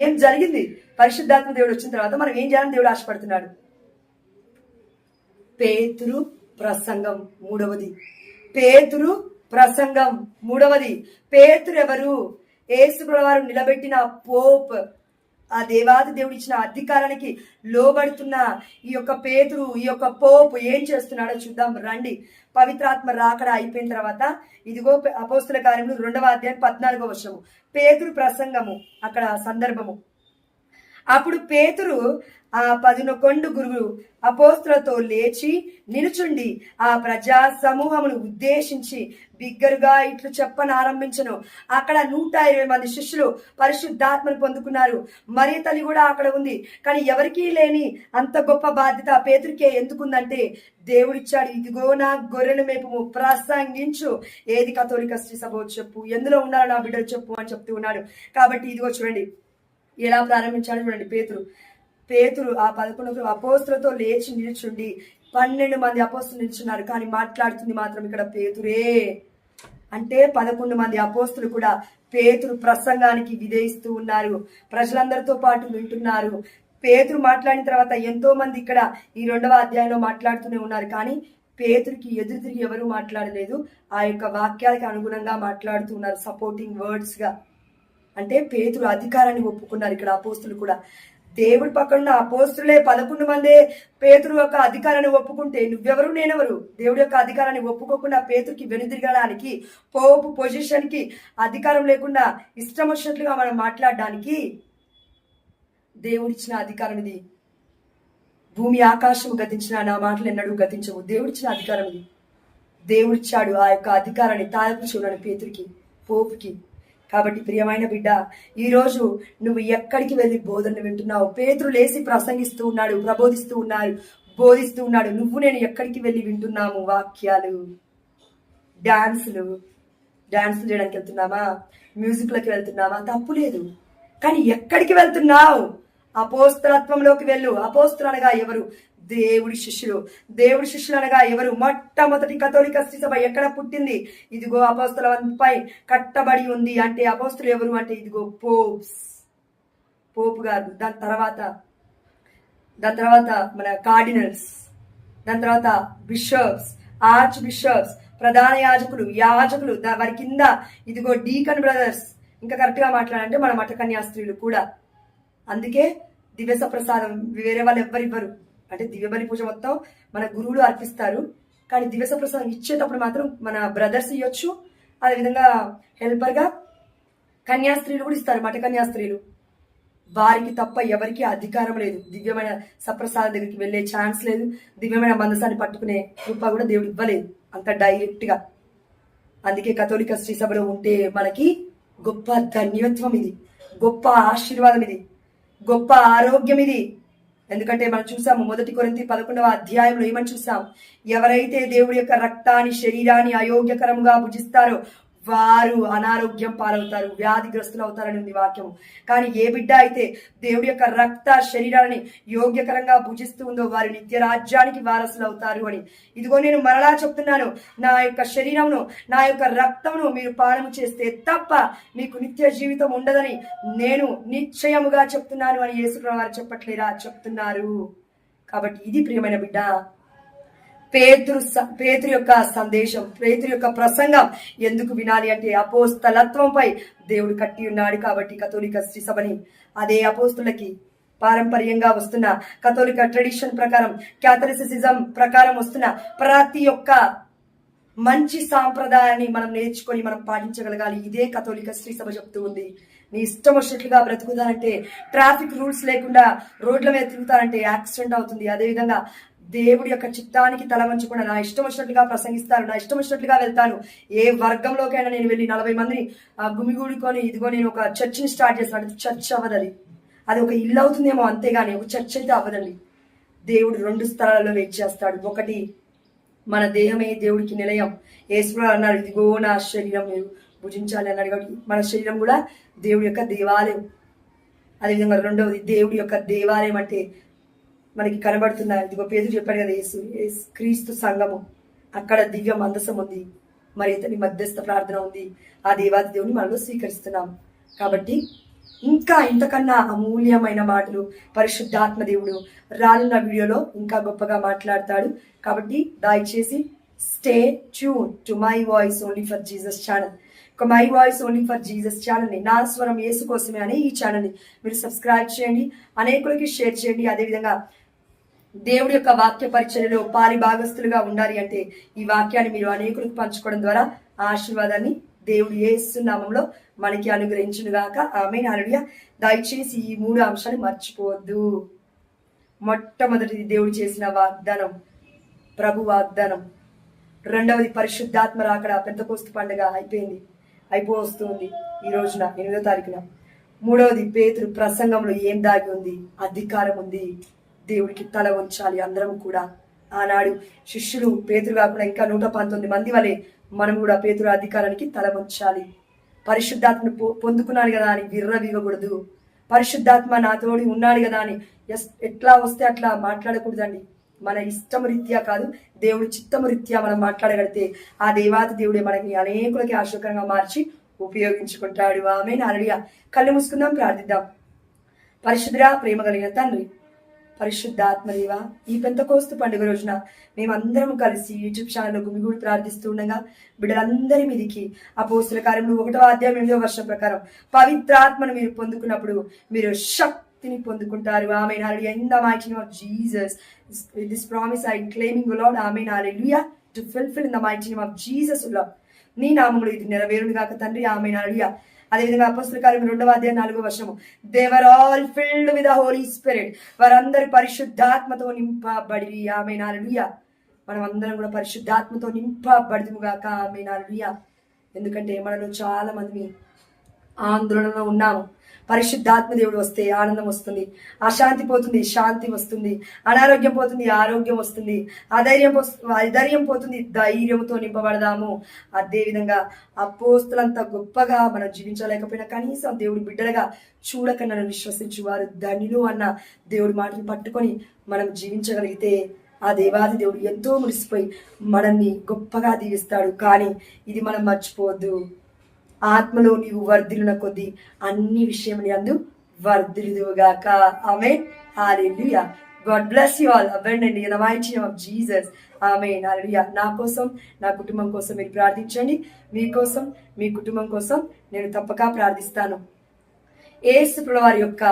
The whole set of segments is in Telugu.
ఏం జరిగింది? పరిశుద్ధాత్మ దేవుడు వచ్చిన తర్వాత మనం ఏం చేయాలని దేవుడు ఆశపడుతున్నాడు? పేతురు ప్రసంగం మూడవది. పేతురు ప్రసంగం మూడవది. పేతురు ఎవరు? యేసుప్రభువు వారు నిలబెట్టిన పోప్, ఆ దేవాది దేవుడు ఇచ్చిన అధికారానికి లోబడుతున్న ఈ యొక్క పేతురు, ఈ యొక్క పోప్ ఏం చేస్తున్నాడో చూద్దాం రండి. పవిత్రాత్మ రాకడ అయిపోయిన తర్వాత ఇదిగో అపోస్తుల కార్యములు 2వ అధ్యాయం 14వ వచనము, పేతురు ప్రసంగము అక్కడ సందర్భము. అప్పుడు పేతురు ఆ 11 గురువులు అపోస్తులతో లేచి నిలుచుండి ఆ ప్రజా సమూహమును ఉద్దేశించి బిగ్గరుగా ఇట్లు చెప్పనారంభించను. అక్కడ 120 మంది శిష్యులు పరిశుద్ధాత్మను పొందుకున్నారు. మరియ తల్లి కూడా అక్కడ ఉంది. కానీ ఎవరికీ లేని అంత గొప్ప బాధ్యత పేతురికే ఎందుకుందంటే దేవుడిచ్చాడు. ఇదిగో నా గొర్రెల మేపుము, ప్రసంగించు. ఏది కథోలిక శ్రీ సభ చెప్పు, ఎందులో ఉన్నారు నా బిడ్డలు చెప్పు అని చెప్తూ ఉన్నాడు. కాబట్టి ఇదిగో చూడండి ఎలా ప్రారంభించాడు చూడండి. పేతురు ఆ 11 అపోస్తులతో లేచి నిల్చుండి, 12 మంది అపోస్తులు నిల్చున్నారు. కానీ మాట్లాడుతుంది మాత్రం ఇక్కడ పేతురే. అంటే 11 మంది అపోస్తులు కూడా పేతురు ప్రసంగానికి విధేయిస్తూ ఉన్నారు. ప్రజలందరితో పాటు వింటున్నారు. పేతురు మాట్లాడిన తర్వాత ఎంతో మంది ఇక్కడ ఈ 2వ అధ్యాయంలో మాట్లాడుతూనే ఉన్నారు. కానీ పేతురికి ఎదురు తిరిగి ఎవరు మాట్లాడలేదు. ఆ యొక్క వాక్యాలకు అనుగుణంగా మాట్లాడుతూ ఉన్నారు, సపోర్టింగ్ వర్డ్స్ గా. అంటే పేతురు అధికారాన్ని ఒప్పుకున్నారు. ఇక్కడ అపోస్తులు కూడా దేవుడి పక్కన అపోస్తులే 11 మందే పేతురు యొక్క అధికారాన్ని ఒప్పుకుంటే నువ్వెవరు నేనెవరు? దేవుడి యొక్క అధికారాన్ని ఒప్పుకోకుండా పేతురికి వెనుదిరగడానికి, పోపు పొజిషన్ కి అధికారం లేకుండా ఇష్టం వచ్చినట్లుగా మనం మాట్లాడడానికి దేవుడిచ్చిన అధికారం ఇది. భూమి ఆకాశం గతించిన నా మాటలు ఎన్నడూ గతించవు. దేవుడిచ్చిన అధికారం ఇది. దేవుడిచ్చాడు ఆ యొక్క అధికారాన్ని తాయపు చూడని పేతురికి, పోపుకి. కాబట్టి ప్రియమైన బిడ్డ, ఈరోజు నువ్వు ఎక్కడికి వెళ్ళి బోధన వింటున్నావు? పేతురు లేచి ప్రసంగిస్తూ ఉన్నాడు, ప్రబోధిస్తూ బోధిస్తూ ఉన్నాడు. నువ్వు నేను ఎక్కడికి వెళ్ళి వింటున్నాము? వాక్యాలు, డాన్సులు చేయడానికి వెళ్తున్నామా? మ్యూజిక్లోకి వెళ్తున్నామా? తప్పు లేదు. కానీ ఎక్కడికి వెళ్తున్నావు? అపోస్తలత్వంలోకి వెళ్ళు. అపోస్తులు అనగా ఎవరు? దేవుడి శిష్యులు. దేవుడి శిష్యులు అనగా ఎవరు? మొట్టమొదటి కథోలిక శ్రీ సభ ఎక్కడ పుట్టింది? ఇదిగో అపోస్తలపై కట్టబడి ఉంది. అంటే అపోస్తులు ఎవరు అంటే ఇదిగో పోపు గారు. దాని తర్వాత మన కార్డినల్స్, దాని తర్వాత బిషప్స్, ఆర్చ్ బిషప్స్, ప్రధాన యాజకులు, వారి కింద ఇదిగో డీకన్ బ్రదర్స్. ఇంకా కరెక్ట్ గా మాట్లాడాలంటే మన మఠ కన్యాస్త్రీలు కూడా. అందుకే దివ్య సప్రసాదం వేరే వాళ్ళు ఎవ్వరివ్వరు. అంటే దివ్య బలి పూజ మొత్తం మన గురువులు అర్పిస్తారు. కానీ దివ్య సప్రసాదం ఇచ్చేటప్పుడు మాత్రం మన బ్రదర్స్ ఇవ్వచ్చు. అదేవిధంగా హెల్పర్ గా కన్యాస్త్రీలు కూడా ఇస్తారు, మఠ కన్యాస్త్రీలు. వారికి తప్ప ఎవరికి అధికారం లేదు. దివ్యమైన సప్రసాదం దగ్గరికి వెళ్లే ఛాన్స్ లేదు. దివ్యమైన మందసాన్ని పట్టుకునే కృప కూడా దేవుడు ఇవ్వలేదు అంత డైరెక్ట్ గా. అందుకే కథోలిక శ్రీ సభలో ఉంటే మనకి గొప్ప ధన్యత్వం ఇది, గొప్ప ఆశీర్వాదం ఇది, గొప్ప ఆరోగ్యం ఇది. ఎందుకంటే మనం చూసాము 1 కొరింథీ 11వ అధ్యాయంలో ఏమని చూసాం? ఎవరైతే దేవుడి యొక్క రక్తాన్ని, శరీరాన్ని అయోగ్యకరంగా భుజిస్తారో వారు అనారోగ్యం పాలవుతారు, వ్యాధిగ్రస్తులు అవుతారని ఉంది వాక్యం. కానీ ఏ బిడ్డ అయితే దేవుడి యొక్క రక్త శరీరాన్ని యోగ్యకరంగా భుజిస్తూ ఉందో వారు నిత్య రాజ్యానికి వారసులు అవుతారు అని. ఇదిగో నేను మరలా చెప్తున్నాను, నా యొక్క శరీరమును, నా యొక్క రక్తమును మీరు పానము చేస్తే తప్ప మీకు నిత్య జీవితం ఉండదని నేను నిశ్చయముగా చెప్తున్నాను అని యేసుప్రభువు వారు చెప్పట్లేరా? చెప్తున్నారు. కాబట్టి ఇది ప్రియమైన బిడ్డ, పేతురు యొక్క సందేశం, పేతురు యొక్క ప్రసంగం ఎందుకు వినాలి అంటే అపోస్తలత్వంపై దేవుడు కట్టి ఉన్నాడు. కాబట్టి కథోలిక శ్రీ సభని, అదే అపోస్తులకి పారంపర్యంగా వస్తున్న కథోలిక ట్రెడిషన్ ప్రకారం, క్యాథలిసిజం ప్రకారం వస్తున్న ప్రతి ఒక్క మంచి సాంప్రదాయాన్ని మనం నేర్చుకొని మనం పాటించగలగాలి. ఇదే కథోలిక శ్రీ సభ చెప్తూ ఉంది. నీ ఇష్టం వచ్చినట్లుగా బ్రతుకుతానంటే, ట్రాఫిక్ రూల్స్ లేకుండా రోడ్ల మీద తిరుగుతానంటే యాక్సిడెంట్ అవుతుంది. అదేవిధంగా దేవుడి యొక్క చిత్తానికి తల వంచకుండా నా ఇష్టం వచ్చినట్లుగా ప్రసంగిస్తాను, నా ఇష్టం వచ్చినట్లుగా వెళ్తాను. ఏ వర్గంలోకైనా నేను వెళ్ళి 40 మందిని గుమిగూడుకొని ఇదిగో నేను ఒక చర్చిని స్టార్ట్ చేస్తాను. చర్చ్ అవ్వదు, అది ఒక ఇల్లు అవుతుందేమో అంతేగాని ఒక చర్చ్ అయితే అవ్వదండి. దేవుడు 2 స్థలాలలో వెయిట్ చేస్తాడు. ఒకటి మన దేహమే దేవుడికి నిలయం. యేసుప్రభువు అన్నాడు, ఇదిగో నా శరీరం మీరు భుజించాలి అన్నాడు. కాబట్టి మన శరీరం కూడా దేవుడి యొక్క దేవాలయం. అదేవిధంగా రెండవది దేవుడి యొక్క దేవాలయం అంటే మనకి కనబడుతున్న ఇదిగో పేతురు చెప్పాడు కదా, క్రీస్తు సంఘము, అక్కడ దివ్య మందసం ఉంది, మరి ఇతని మధ్యస్థ ప్రార్థన ఉంది. ఆ దేవాది దేవుని మనలో స్వీకరిస్తున్నాం. కాబట్టి ఇంకా ఇంతకన్నా అమూల్యమైన మాటలు పరిశుద్ధాత్మ దేవుడు రానున్న వీడియోలో ఇంకా గొప్పగా మాట్లాడతాడు. కాబట్టి దయచేసి stay tune to my voice only for Jesus channel. My voice only for Jesus ఛానల్ని, నా స్వరం యేసు కోసమే అనే ఈ ఛానల్ని మీరు సబ్స్క్రైబ్ చేయండి, అనేకులకి షేర్ చేయండి. అదేవిధంగా దేవుడి యొక్క వాక్య పరిచర్యలో పాలి భాగస్తులుగా ఉండాలి అంటే ఈ వాక్యాన్ని మీరు అనేకులకు పంచుకోవడం ద్వారా ఆశీర్వాదాన్ని దేవుడు యేసు నామములో మనకి అనుగ్రహించునుగాక. ఆమేన్. హల్లెలూయా. దయచేసి ఈ 3 అంశాలు మర్చిపోవద్దు. మొట్టమొదటిది దేవుడు చేసిన వాగ్దానం, ప్రభు వాగ్దానం. రెండవది పరిశుద్ధాత్మ రాకడ, పెంతెకోస్తు పండుగ అయిపోవస్తుంది ఈ రోజున 8వ తారీఖున. మూడవది పేతురు ప్రసంగంలో ఏం దాగి ఉంది? అధికారం ఉంది. దేవుడికి తల వంచాలి అందరం కూడా. ఆనాడు శిష్యులు పేతురు కాకుండా ఇంకా 119 మంది వలె మనం కూడా పేతురు అధికారానికి తల వంచాలి. పరిశుద్ధాత్మను పొందుకున్నాను కదా అని విర్రవీగకూడదు. పరిశుద్ధాత్మ నాతోడి ఉన్నాడు కదా అని ఎట్లా వస్తే అట్లా మాట్లాడకూడదండి. మన ఇష్టం రీత్యా కాదు, దేవుడి చిత్తము రీత్యా మనం మాట్లాడగలిగితే ఆ దేవాతి దేవుడే మనకి అనేకులకి ఆశీర్వాదంగా మార్చి ఉపయోగించుకుంటాడు. ఆమేన్. హల్లెలూయా. కళ్ళు మూసుకుందాం, ప్రార్థిద్దాం. పరిశుద్ధుడా, ప్రేమ కలిగిన తండ్రి, పరిశుద్ధాత్మదేవ, ఈ పెంతెకోస్తు పండుగ రోజున మేమందరం కలిసి యూట్యూబ్ ఛానల్లో గుమిగూడి ప్రార్థిస్తూ ఉండగా బిడ్డలందరి మీదికి అపోస్తుల కార్యములు 1వ అధ్యాయం 8వ వర్షం ప్రకారం పవిత్రాత్మను మీరు పొందుకున్నప్పుడు మీరు శక్తిని పొందుకుంటారు. ఆమేన్. హల్లెలూయా. In the mighty name of Jesus, this promise I claiming O Lord. ఆమేన్. హల్లెలూయా. To fulfil in the mighty name of Jesus O Lord. నీ నామములో ఇది నెరవేరును గాక తండ్రి. ఆమేన్. హల్లెలూయా. అదేవిధంగా అపోస్తుల కార్యములు 2వ అధ్యాయం 4వ వర్షము, they were all filled with the Holy Spirit. వారందరూ పరిశుద్ధాత్మతో నింపబడి. ఆమేన్. హల్లెలూయా. మనం అందరం కూడా పరిశుద్ధాత్మతో నింపబడుదుము గాక. ఆమేన్. హల్లెలూయా. ఎందుకంటే మనలో చాలా మంది ఆందోళనలో ఉన్నాము. పరిశుద్ధాత్మ దేవుడు వస్తే ఆనందం వస్తుంది, అశాంతి పోతుంది, శాంతి వస్తుంది, అనారోగ్యం పోతుంది, ఆరోగ్యం వస్తుంది, అధైర్యం పోతుంది, ధైర్యంతో నింపబడదాము. అదేవిధంగా అపోస్తులంతా గొప్పగా మనం జీవించలేకపోయినా కనీసం దేవుడి బిడ్డలుగా చూడక నన్ను విశ్వసించు వారు ధన్యులు అన్న దేవుడి మాటలు పట్టుకొని మనం జీవించగలిగితే ఆ దేవాది దేవుడు ఎంతో మురిసిపోయి మనల్ని గొప్పగా దీవిస్తాడు. కానీ ఇది మనం మర్చిపోవద్దు. ఆత్మలో నీవు వర్ధిల్లున కొద్దీ అన్ని విషయములు యందు వర్ధిల్లుదువుగాక. ఆమేన్. హల్లెలూయా. God bless you all abundantly in the mighty name of Jesus. ఆమేన్. హల్లెలూయా. నా కోసం, నా కుటుంబం కోసం మీరు ప్రార్థించండి. మీకోసం, మీ కుటుంబం కోసం నేను తప్పక ప్రార్థిస్తాను. యేసు ప్రభువారి యొక్క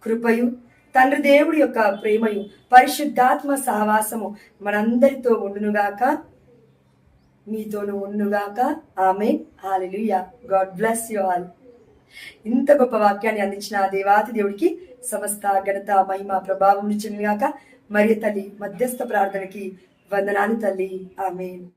కృపయు, తండ్రి దేవుడి యొక్క ప్రేమయు, పరిశుద్ధాత్మ సహవాసము మనందరితో ఉండునుగాక, మీతోను ఉండుగాక. ఆమేన్. హల్లెలూయా. God bless you all. ఇంత గొప్ప వాక్యాన్ని అందించిన ఆ దేవాతి దేవుడికి సమస్త ఘనత, మహిమ, ప్రభావం చెందుగాక. మరియు తల్లి మధ్యస్థ ప్రార్థనకి వందనాలు తల్లి. ఆమేన్.